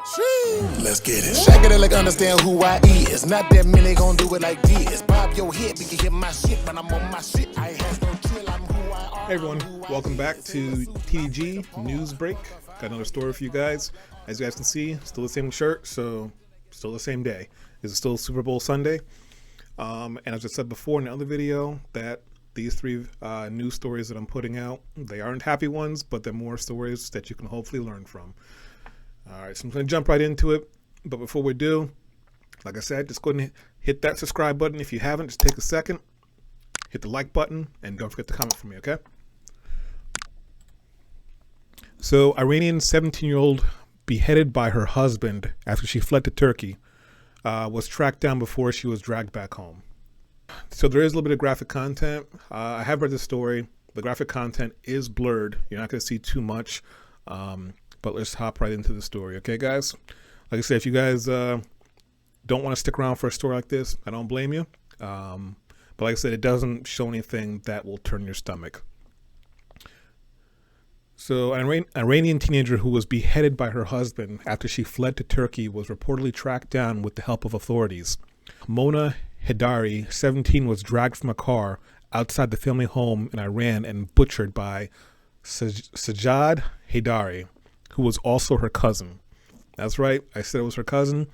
Let's get it. Shake it like understand who I is. Not that many gon' do it like this. Bob your head, we can hear my shit, but I'm on my shit. I has no chill, I'm who I are. Hey everyone, welcome back to TDG News Break. Got another story for you guys. As you guys can see, still the same shirt, so still the same day. This is still Super Bowl Sunday. And as I said before in the other video, that these three news stories that I'm putting out, they aren't happy ones, but they're more stories that you can hopefully learn from. All right, so I'm going to jump right into it. But before we do, like I said, just go ahead and hit that subscribe button. If you haven't, just take a second, hit the like button, and don't forget to comment for me, okay? So, Iranian 17-year-old beheaded by her husband after she fled to Turkey was tracked down before she was dragged back home. So there is a little bit of graphic content. I have read the story. The graphic content is blurred. You're not going to see too much. But let's hop right into the story. Okay, guys? Like I said, if you guys don't want to stick around for a story like this, I don't blame you. But like I said, it doesn't show anything that will turn your stomach. So an Iranian teenager who was beheaded by her husband after she fled to Turkey was reportedly tracked down with the help of authorities. Mona Hedari, 17, was dragged from a car outside the family home in Iran and butchered by Sajjad Hedari, who was also her cousin. That's right, I said it was her cousin.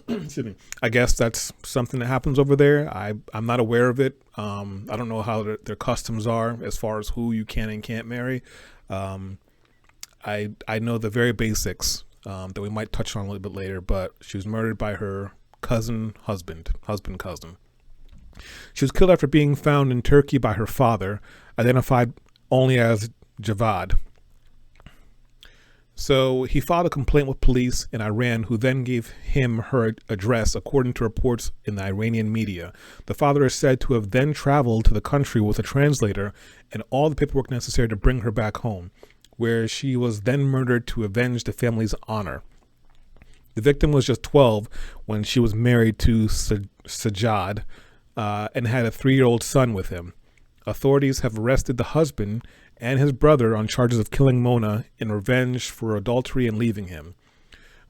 Excuse me. I guess that's something that happens over there. I'm not aware of it. I don't know how their customs are as far as who you can and can't marry. I know the very basics that we might touch on a little bit later, but she was murdered by her cousin. She was killed after being found in Turkey by her father, identified only as Javad. So he filed a complaint with police in Iran, who then gave him her address, according to reports in the Iranian media. The father is said to have then traveled to the country with a translator and all the paperwork necessary to bring her back home, where she was then murdered to avenge the family's honor. The victim was just 12 when she was married to Sajjad and had a 3-year-old son with him. Authorities have arrested the husband and his brother on charges of killing Mona in revenge for adultery and leaving him.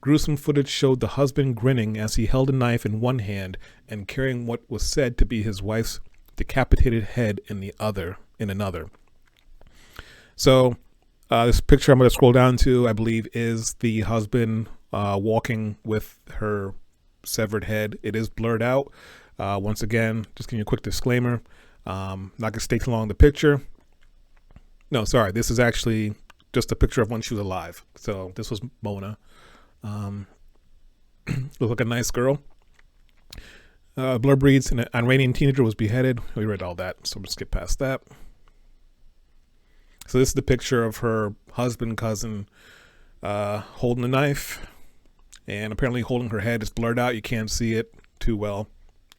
Gruesome footage showed the husband grinning as he held a knife in one hand and carrying what was said to be his wife's decapitated head in another. So this picture I'm going to scroll down to, I believe, is the husband walking with her severed head. It is blurred out. Once again, just giving you a quick disclaimer. Not going to stay too long in the picture. No, sorry. This is actually just a picture of when she was alive. So this was Mona. Looked like a nice girl. Blurb reads, an Iranian teenager was beheaded. We read all that, so we'll skip past that. So this is the picture of her husband, cousin, holding a knife. And apparently holding her head. It's blurred out. You can't see it too well.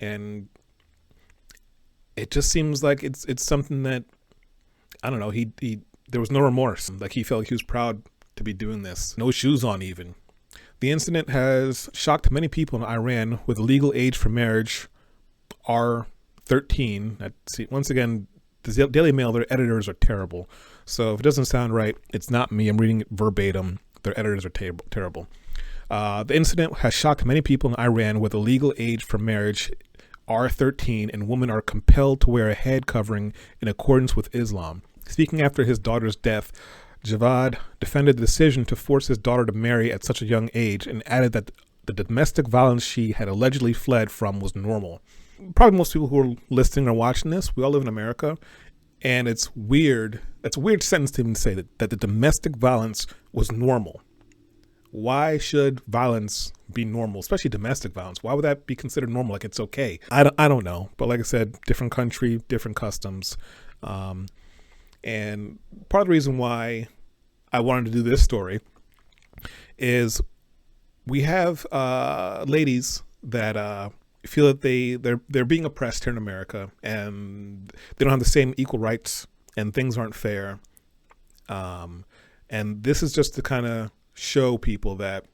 And it just seems like it's something that, I don't know, there was no remorse. Like he felt like he was proud to be doing this. No shoes on even. The incident has shocked many people in Iran, with the legal age for marriage R13. Once again, the Daily Mail, their editors are terrible. So if it doesn't sound right, it's not me. I'm reading it verbatim. Their editors are terrible. The incident has shocked many people in Iran, with the legal age for marriage R13, and women are compelled to wear a head covering in accordance with Islam. Speaking after his daughter's death, Javad defended the decision to force his daughter to marry at such a young age and added that the domestic violence she had allegedly fled from was normal. Probably most people who are listening or watching this, we all live in America, and it's weird. It's a weird sentence to even say that the domestic violence was normal. Why should violence be normal, especially domestic violence? Why would that be considered normal? Like it's okay. I don't know. But like I said, different country, different customs. And part of the reason why I wanted to do this story is we have ladies that feel that they're being oppressed here in America, and they don't have the same equal rights, and things aren't fair. And this is just to kind of show people that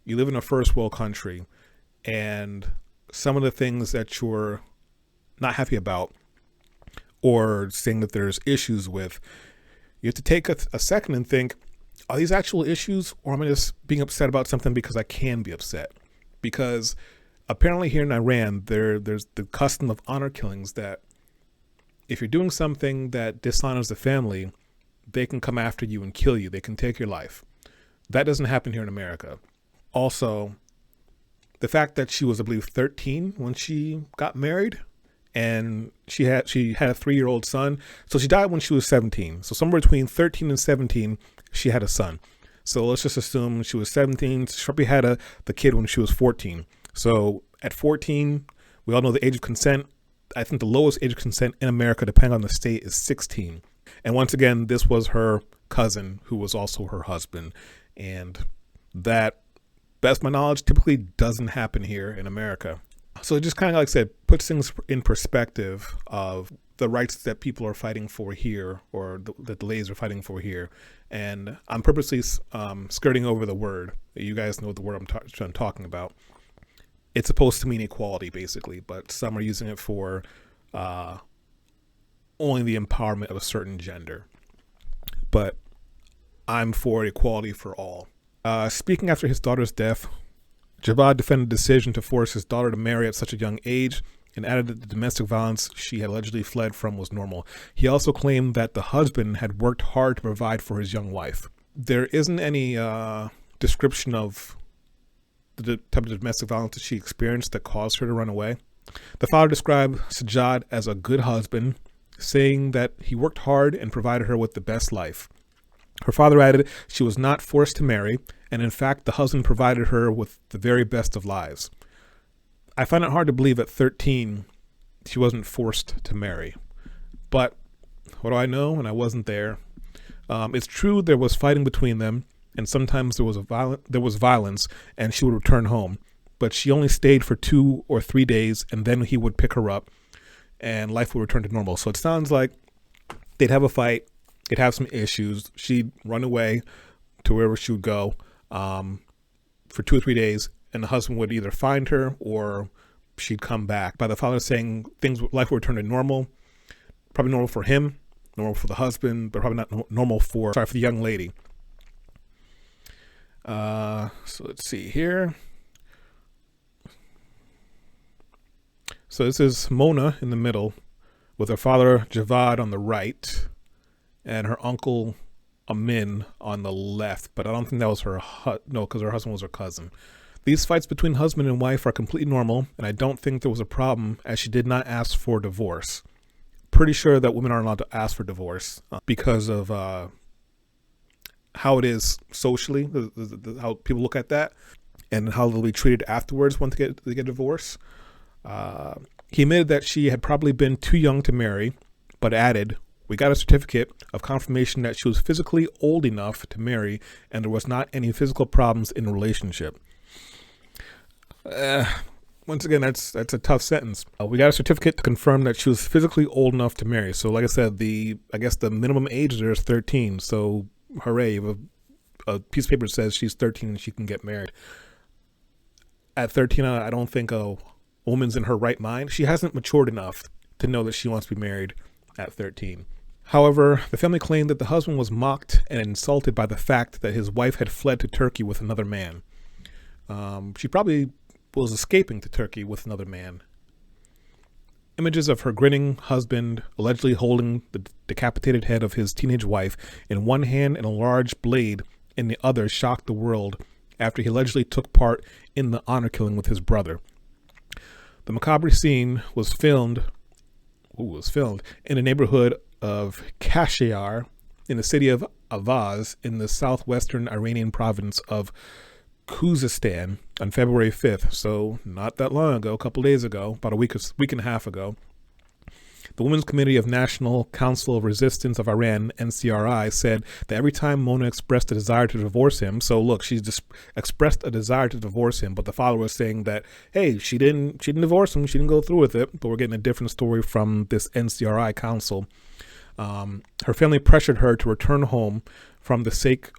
you live in a first world country, and some of the things that you're not happy about or saying that there's issues with, you have to take a second and think, are these actual issues, or am I just being upset about something because I can be upset? Because apparently here in Iran, there's the custom of honor killings, that if you're doing something that dishonors the family, they can come after you and kill you. They can take your life. That doesn't happen here in America. Also, the fact that she was, I believe, 13 when she got married, and she had a 3-year-old son. So she died when she was 17. So somewhere between 13 and 17, she had a son. So let's just assume she was 17. She probably had the kid when she was 14. So at 14, we all know the age of consent. I think the lowest age of consent in America, depending on the state, is 16. And once again, this was her cousin who was also her husband. And that, best of my knowledge, typically doesn't happen here in America. So it just kind of, like I said, puts things in perspective of the rights that people are fighting for here, or that the ladies are fighting for here. And I'm purposely skirting over the word. You guys know the word I'm talking about. It's supposed to mean equality, basically, but some are using it for only the empowerment of a certain gender. But I'm for equality for all. Speaking after his daughter's death, Javad defended the decision to force his daughter to marry at such a young age, and added that the domestic violence she had allegedly fled from was normal. He also claimed that the husband had worked hard to provide for his young wife. There isn't any description of the type of domestic violence that she experienced that caused her to run away. The father described Sajjad as a good husband, saying that he worked hard and provided her with the best life. Her father added she was not forced to marry, and in fact, the husband provided her with the very best of lives. I find it hard to believe at 13 she wasn't forced to marry. But what do I know? And I wasn't there. It's true there was fighting between them, and sometimes there was violence, and she would return home. But she only stayed for 2 or 3 days, and then he would pick her up, and life would return to normal. So it sounds like they'd have a fight, they'd have some issues, she'd run away to wherever she would go for 2 or 3 days, and the husband would either find her or she'd come back. By the father saying life would return to normal, probably normal for him, normal for the husband, but probably not normal for the young lady. So let's see here. So this is Mona in the middle, with her father Javad on the right, and her uncle Amin on the left. But I don't think that was her. No, because her husband was her cousin. These fights between husband and wife are completely normal, and I don't think there was a problem, as she did not ask for divorce. Pretty sure that women aren't allowed to ask for divorce because of how it is socially, how people look at that, and how they'll be treated afterwards once they get divorced. He admitted that she had probably been too young to marry, but added, "We got a certificate of confirmation that she was physically old enough to marry, and there was not any physical problems in the relationship." Once again, that's a tough sentence. We got a certificate to confirm that she was physically old enough to marry. So like I said, I guess the minimum age there is 13. So hooray, if a piece of paper says she's 13 and she can get married. At 13, I don't think a woman's in her right mind. She hasn't matured enough to know that she wants to be married at 13. However, the family claimed that the husband was mocked and insulted by the fact that his wife had fled to Turkey with another man. She probably was escaping to Turkey with another man. Images of her grinning husband allegedly holding the decapitated head of his teenage wife in one hand and a large blade in the other shocked the world after he allegedly took part in the honor killing with his brother. The macabre scene was filmed in the neighborhood of Kashayar in the city of Avaz in the southwestern Iranian province of Khuzestan on February 5th, so not that long ago, a couple days ago, about a week and a half ago. The Women's Committee of National Council of Resistance of Iran, NCRI, said that every time Mona expressed a desire to divorce him, so look, she's just expressed a desire to divorce him, but the father was saying that, hey, she didn't divorce him, she didn't go through with it, but we're getting a different story from this NCRI council. Her family pressured her to return home for the sake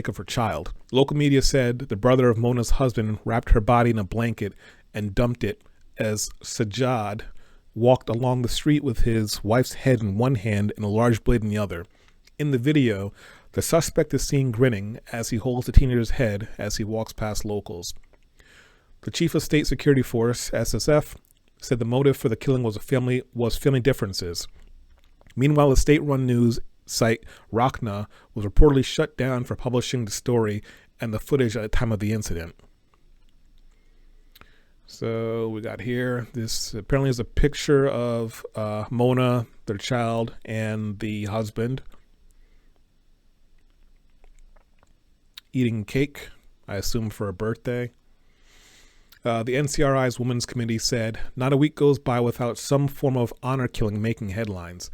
of her child. Local media said the brother of Mona's husband wrapped her body in a blanket and dumped it as Sajjad walked along the street with his wife's head in one hand and a large blade in the other. In the video, The suspect is seen grinning as he holds the teenager's head as he walks past locals. The Chief of State Security Force, SSF, said the motive for the killing was family differences. Meanwhile, the state-run news site Rakhna was reportedly shut down for publishing the story and the footage at the time of the incident. So we got here, this apparently is a picture of Mona, their child, and the husband eating cake, I assume for a birthday. The NCRI's Women's Committee said, not a week goes by without some form of honor killing making headlines.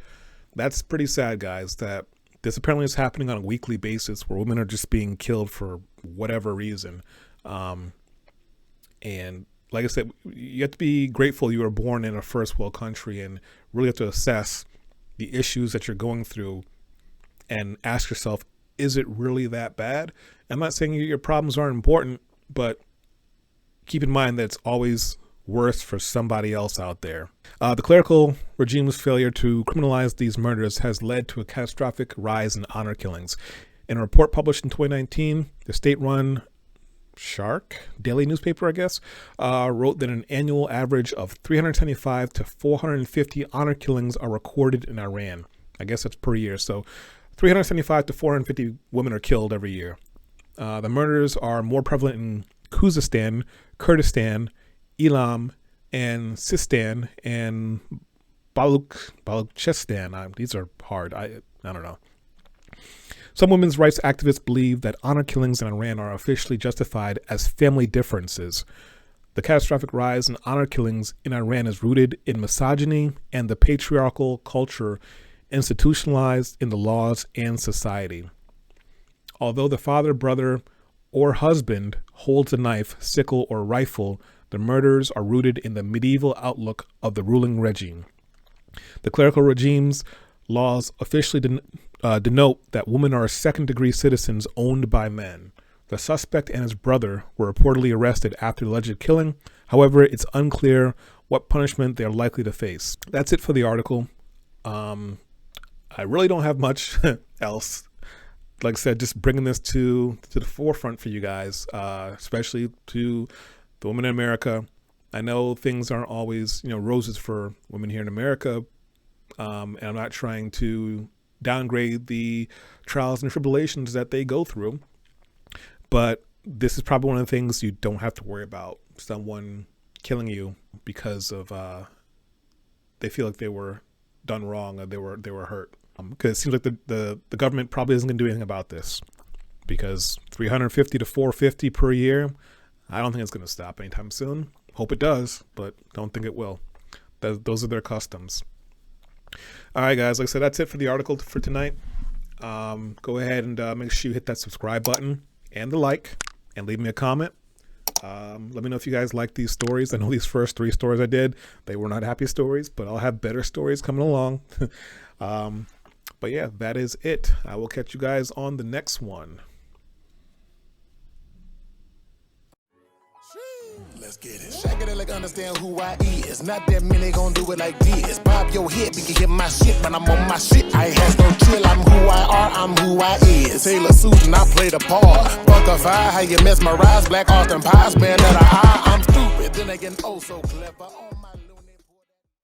That's pretty sad, guys, that this apparently is happening on a weekly basis where women are just being killed for whatever reason. And like I said, you have to be grateful you were born in a first world country and really have to assess the issues that you're going through and ask yourself, is it really that bad? I'm not saying your problems aren't important, but keep in mind that it's always worse for somebody else out there. The clerical regime's failure to criminalize these murders has led to a catastrophic rise in honor killings. In a report published in 2019, the state-run Shark daily newspaper, I guess, wrote that an annual average of 375 to 450 honor killings are recorded in Iran. I guess that's per year. So 375 to 450 women are killed every year. The murders are more prevalent in Khuzestan, Kurdistan, Elam, and Sistan, and Baluchistan. These are hard. I don't know. Some women's rights activists believe that honor killings in Iran are officially justified as family differences. The catastrophic rise in honor killings in Iran is rooted in misogyny and the patriarchal culture institutionalized in the laws and society. Although the father, brother, or husband holds a knife, sickle, or rifle, the murders are rooted in the medieval outlook of the ruling regime. The clerical regime's laws officially denote that women are second-degree citizens owned by men. The suspect and his brother were reportedly arrested after the alleged killing. However, it's unclear what punishment they are likely to face. That's it for the article. I really don't have much else. Like I said, just bringing this to the forefront for you guys, especially to the women in America. I know things aren't always, roses for women here in America. And I'm not trying to downgrade the trials and tribulations that they go through, but this is probably one of the things you don't have to worry about, someone killing you because of they feel like they were done wrong or they were hurt. Because it seems like the government probably isn't going to do anything about this, because 350 to 450 per year, I don't think it's going to stop anytime soon. Hope it does, but don't think it will. Those are their customs. All right, guys, like I said, that's it for the article for tonight. Go ahead and make sure you hit that subscribe button and the like and leave me a comment. Let me know if you guys like these stories. I know these first 3 stories I did, they were not happy stories, but I'll have better stories coming along. But yeah, that is it. I will catch you guys on the next one. Let's get it. Shake it like understand who I is. Not that many gon' do it like this. Bob your head, we can hear my shit, but I'm on my shit. I has no chill. I'm who I are. I'm who I is. Taylor suit and I play the part. Buck a fire, how you mesmerize. Black Austin pies, man that I'm stupid. Then again, oh so clever.